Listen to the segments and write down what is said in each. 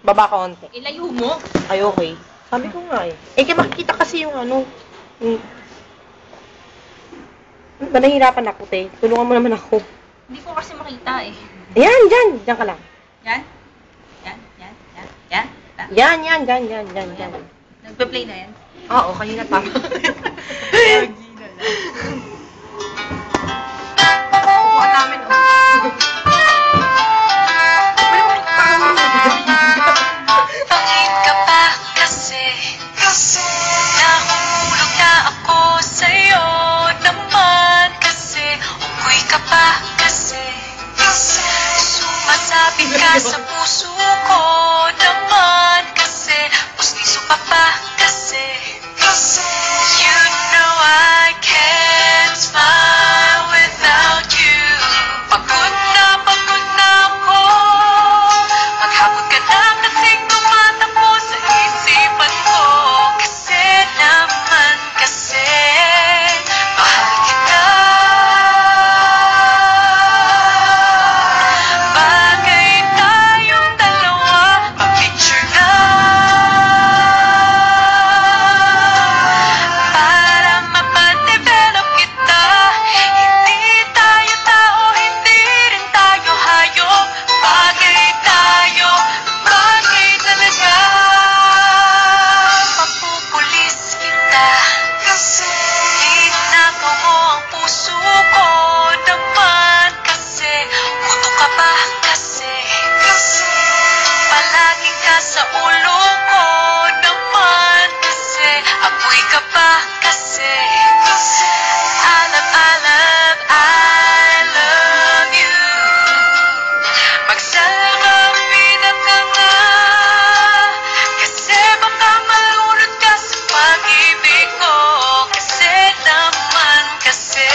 Baba ka onti. Ilayo mo. Ay, okay. Sabi ko nga eh. Eh, kaya makikita kasi yung ano. Ba, nahihirapan ako, te. Tulungan mo naman ako. Hindi ko kasi makita eh. Ayan, dyan. Dyan ka lang. Yan? Yan? Yan? Yan? Yan? Yan, yan, dyan, dyan, dyan, dyan. Nagpa-play na yan? Oo, kanina pa. Lagi na lang. Kukuha namin, oh. Bakit ka ba kasi nahulog na ako sa'yo naman kasi umuwi ka pa kasi sumasabit ka sa puso ko naman kasi pustiso ka pa kasi you know I can't smile without you. Pagod na ako, maghapon ka na kasing tumatakbo sa isipan ko. Kasi naman kasi mahal kita. Bagay tayong dalawa, pa-picture na para mapadevelop kita. Hindi tayo tao, hindi rin tayo hayop. Bagay tayo, bagay talaga. Mapupulis kita kasi ninakaw mo ang puso ko naman kasi uto ka ba kasi palagi ka sa ulo ko naman kasi apoy ka ba kasi I love you. Magsalakapin ka nga kasi baka malunod ka sa pag-ibig ko. Kasi naman kasi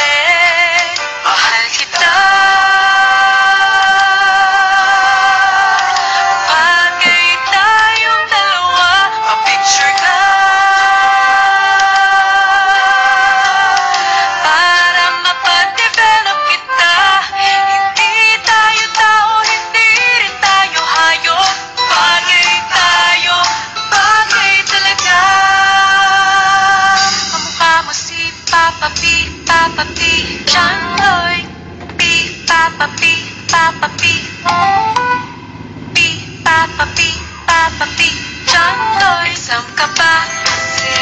mahal kita. Bagay tayong dalawa, pa-picture ka para mapadevelop kita. Hindi tayo tao, hindi rin tayo hayop. Bagay tayo, bagay talaga. Kamukha mo si Papa P, Papa P, John Lloyd. P, Papa P, Papa P, P, Papa P, Papa P, John Lloyd. Exam ka ba kasi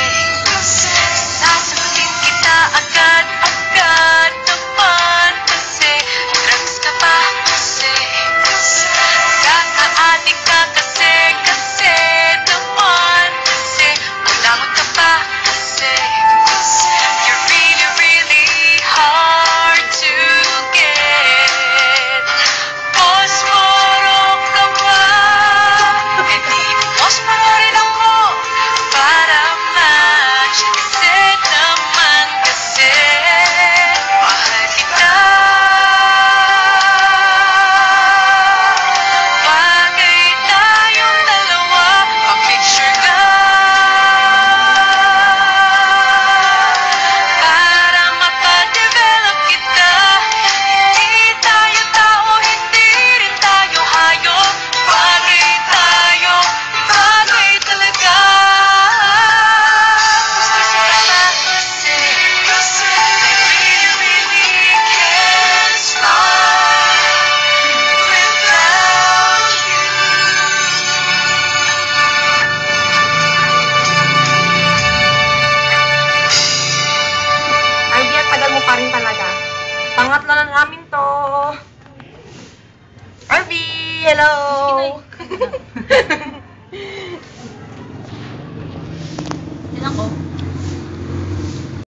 sasagutin kita agad-agad naman kasi drugs ka ba kasi kaka-addict ka kasi naman kasi malamot ka ba kasi you're really, really hard to get. Posporo ka ba? E di posporo rin ako para match kasi naman kasi mahal kita. Bagay tayong dalawa, pa-picture ka para mapadevelop kita. Hindi tayo tao, hindi rin tayo hayop. Bagay tayo, bagay talaga. Gusto ka ba kasi I really, really can't smile without you. Arby, ang tagal mo pa rin talaga. Pangatlo na namin to. Arby, hello!